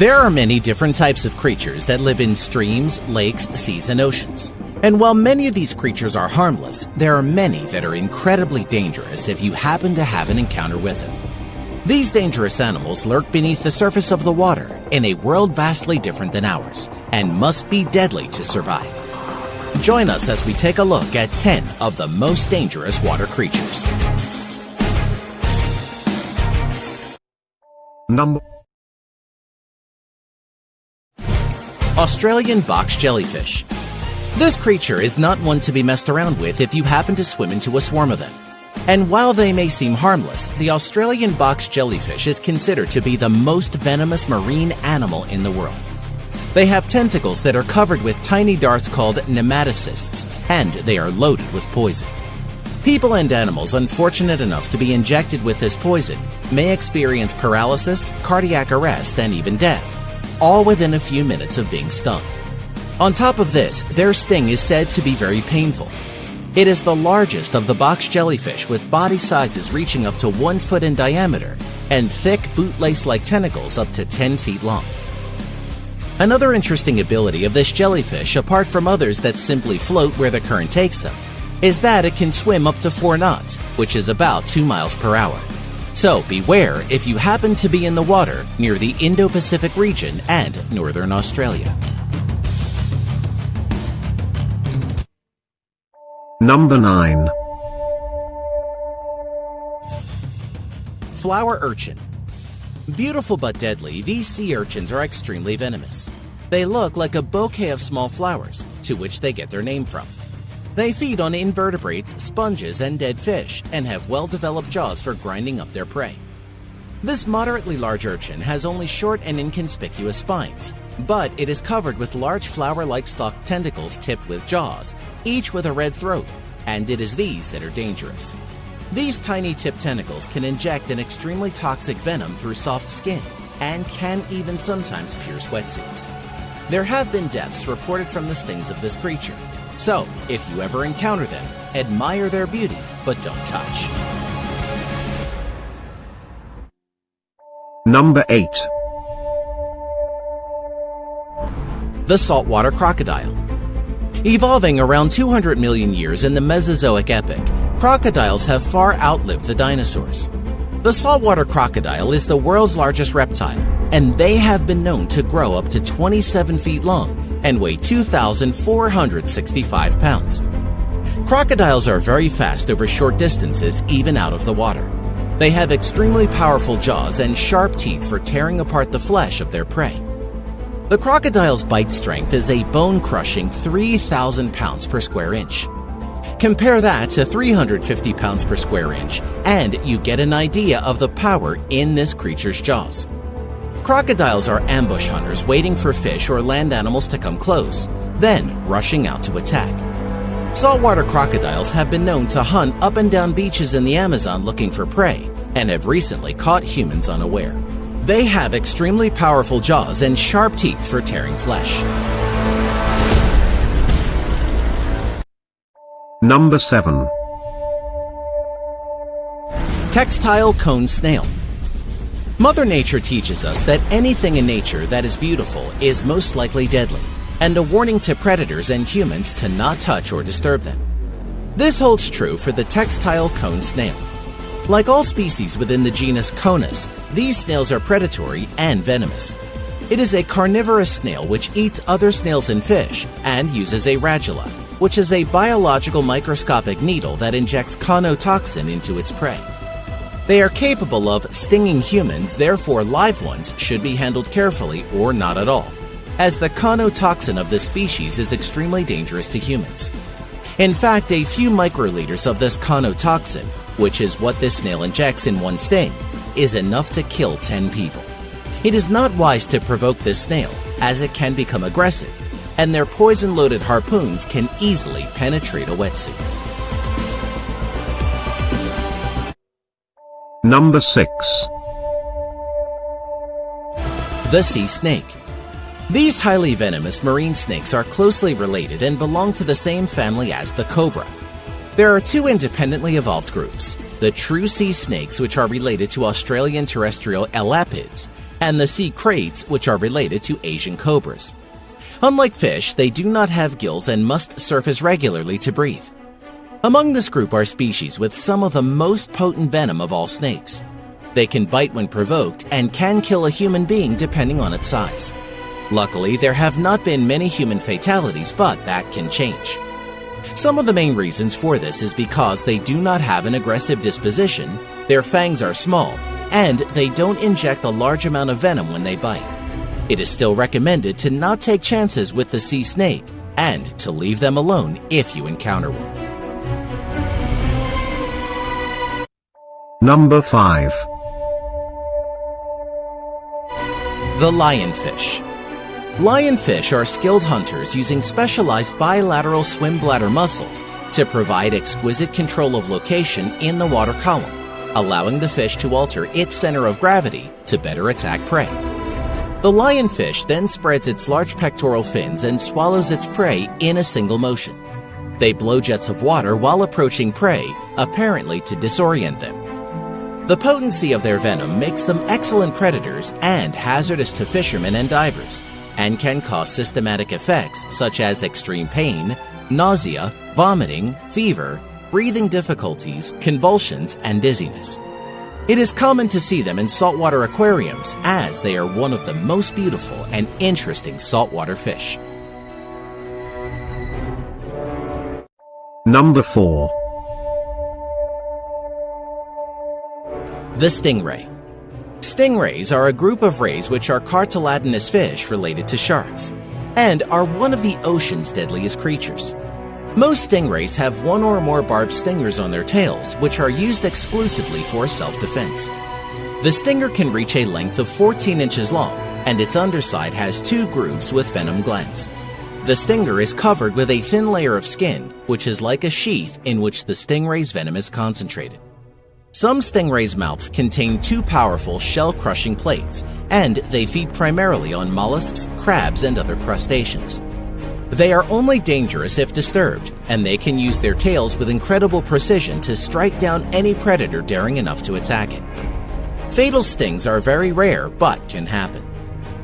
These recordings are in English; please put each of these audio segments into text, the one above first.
There are many different types of creatures that live in streams, lakes, seas, and oceans. And while many of these creatures are harmless, there are many that are incredibly dangerous if you happen to have an encounter with them. These dangerous animals lurk beneath the surface of the water in a world vastly different than ours and must be deadly to survive. Join us as we take a look at 10 of the most dangerous water creatures. Number Australian box jellyfish. This creature is not one to be messed around with if you happen to swim into a swarm of them. And while they may seem harmless, the Australian box jellyfish is considered to be the most venomous marine animal in the world. They have tentacles that are covered with tiny darts called nematocysts, and they are loaded with poison. People and animals unfortunate enough to be injected with this poison may experience paralysis, cardiac arrest, and even death, all within a few minutes of being stung. On top of this, their sting is said to be very painful. It is the largest of the box jellyfish with body sizes reaching up to 1 foot in diameter and thick bootlace-like tentacles up to 10 feet long. Another interesting ability of this jellyfish, apart from others that simply float where the current takes them, is that it can swim up to 4 knots, which is about 2 miles per hour. So beware if you happen to be in the water near the Indo-Pacific region and northern Australia. Number 9. Flower urchin. Beautiful but deadly, these sea urchins are extremely venomous. They look like a bouquet of small flowers, to which they get their name from. They feed on invertebrates, sponges, and dead fish, and have well-developed jaws for grinding up their prey. This moderately large urchin has only short and inconspicuous spines, but it is covered with large flower-like stalked tentacles tipped with jaws, each with a red throat, and it is these that are dangerous. These tiny tipped tentacles can inject an extremely toxic venom through soft skin, and can even sometimes pierce wetsuits. There have been deaths reported from the stings of this creature. So, if you ever encounter them, admire their beauty, but don't touch. Number 8. The saltwater crocodile. Evolving around 200 million years in the Mesozoic epoch, crocodiles have far outlived the dinosaurs. The saltwater crocodile is the world's largest reptile, and they have been known to grow up to 27 feet long and weigh 2,465 pounds. Crocodiles are very fast over short distances, even out of the water. They have extremely powerful jaws and sharp teeth for tearing apart the flesh of their prey. The crocodile's bite strength is a bone-crushing 3,000 pounds per square inch. Compare that to 350 pounds per square inch, and you get an idea of the power in this creature's jaws. Crocodiles are ambush hunters waiting for fish or land animals to come close, then rushing out to attack. Saltwater crocodiles have been known to hunt up and down beaches in the Amazon looking for prey, and have recently caught humans unaware. They have extremely powerful jaws and sharp teeth for tearing flesh. Number 7. Textile cone snail. Mother Nature teaches us that anything in nature that is beautiful is most likely deadly, and a warning to predators and humans to not touch or disturb them. This holds true for the textile cone snail. Like all species within the genus Conus, these snails are predatory and venomous. It is a carnivorous snail which eats other snails and fish, and uses a radula, which is a biological microscopic needle that injects conotoxin into its prey. They are capable of stinging humans, therefore live ones should be handled carefully or not at all, as the conotoxin of this species is extremely dangerous to humans. In fact, a few microliters of this conotoxin, which is what this snail injects in one sting, is enough to kill 10 people. It is not wise to provoke this snail, as it can become aggressive, and their poison-loaded harpoons can easily penetrate a wetsuit. Number 6. The sea snake. These highly venomous marine snakes are closely related and belong to the same family as the cobra. There are 2 independently evolved groups, the true sea snakes, which are related to Australian terrestrial elapids, and the sea kraits, which are related to Asian cobras. Unlike fish, they do not have gills and must surface regularly to breathe. Among this group are species with some of the most potent venom of all snakes. They can bite when provoked and can kill a human being depending on its size. Luckily, there have not been many human fatalities, but that can change. Some of the main reasons for this is because they do not have an aggressive disposition, their fangs are small, and they don't inject a large amount of venom when they bite. It is still recommended to not take chances with the sea snake and to leave them alone if you encounter one. Number 5. The lionfish. Lionfish are skilled hunters using specialized bilateral swim bladder muscles to provide exquisite control of location in the water column, allowing the fish to alter its center of gravity to better attack prey. The lionfish then spreads its large pectoral fins and swallows its prey in a single motion. They blow jets of water while approaching prey, apparently to disorient them. The potency of their venom makes them excellent predators and hazardous to fishermen and divers, and can cause systematic effects such as extreme pain, nausea, vomiting, fever, breathing difficulties, convulsions, and dizziness. It is common to see them in saltwater aquariums as they are one of the most beautiful and interesting saltwater fish. Number 4. The stingray. Stingrays are a group of rays which are cartilaginous fish related to sharks, and are one of the ocean's deadliest creatures. Most stingrays have one or more barbed stingers on their tails, which are used exclusively for self-defense. The stinger can reach a length of 14 inches long, and its underside has 2 grooves with venom glands. The stinger is covered with a thin layer of skin, which is like a sheath in which the stingray's venom is concentrated. Some stingrays' mouths contain 2 powerful shell-crushing plates, and they feed primarily on mollusks, crabs, and other crustaceans. They are only dangerous if disturbed, and they can use their tails with incredible precision to strike down any predator daring enough to attack it. Fatal stings are very rare, but can happen.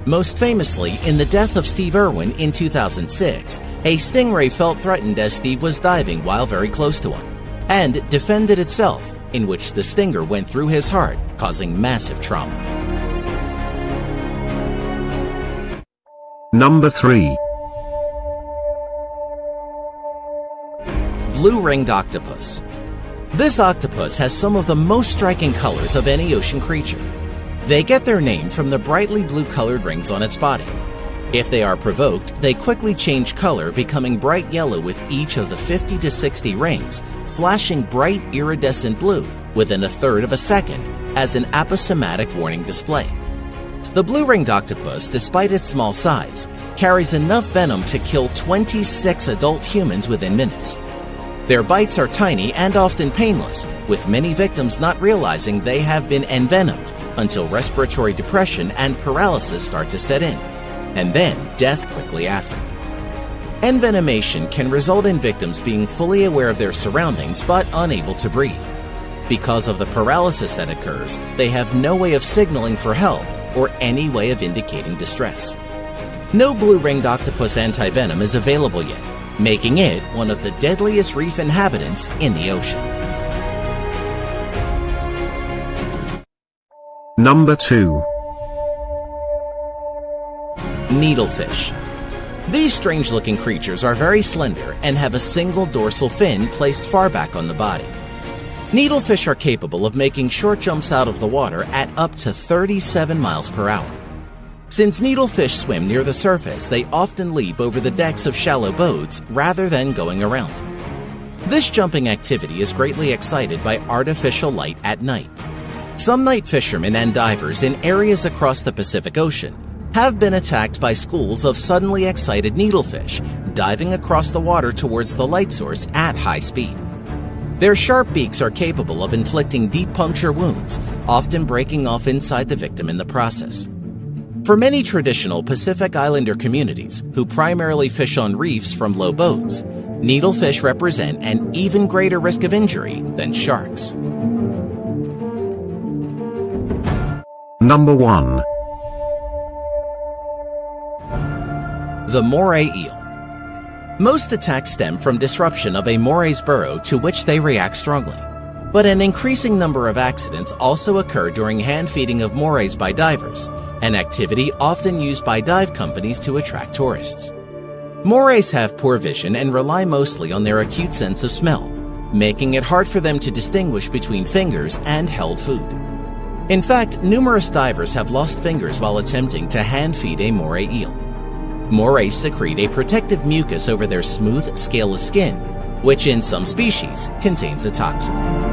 Most famously, in the death of Steve Irwin in 2006, a stingray felt threatened as Steve was diving while very close to one, and defended itself, in which the stinger went through his heart, causing massive trauma. Number 3. Blue-ringed octopus. This octopus has some of the most striking colors of any ocean creature. They get their name from the brightly blue-colored rings on its body. If they are provoked, they quickly change color, becoming bright yellow with each of the 50 to 60 rings, flashing bright iridescent blue within a third of a second as an aposematic warning display. The blue-ringed octopus, despite its small size, carries enough venom to kill 26 adult humans within minutes. Their bites are tiny and often painless, with many victims not realizing they have been envenomed until respiratory depression and paralysis start to set in, and then death quickly after. Envenomation can result in victims being fully aware of their surroundings but unable to breathe. Because of the paralysis that occurs, they have no way of signaling for help or any way of indicating distress. No blue-ringed octopus antivenom is available yet, making it one of the deadliest reef inhabitants in the ocean. Number 2. Needlefish. These strange-looking creatures are very slender and have a single dorsal fin placed far back on the body. Needlefish are capable of making short jumps out of the water at up to 37 miles per hour. Since needlefish swim near the surface, they often leap over the decks of shallow boats rather than going around. This jumping activity is greatly excited by artificial light at night. Some night fishermen and divers in areas across the Pacific Ocean have been attacked by schools of suddenly excited needlefish diving across the water towards the light source at high speed. Their sharp beaks are capable of inflicting deep puncture wounds, often breaking off inside the victim in the process. For many traditional Pacific Islander communities who primarily fish on reefs from low boats, needlefish represent an even greater risk of injury than sharks. Number 1. The Moray Eel. Most attacks stem from disruption of a moray's burrow to which they react strongly. But an increasing number of accidents also occur during hand feeding of morays by divers, an activity often used by dive companies to attract tourists. Morays have poor vision and rely mostly on their acute sense of smell, making it hard for them to distinguish between fingers and held food. In fact, numerous divers have lost fingers while attempting to hand feed a moray eel. Morays secrete a protective mucus over their smooth, scaleless skin, which in some species contains a toxin.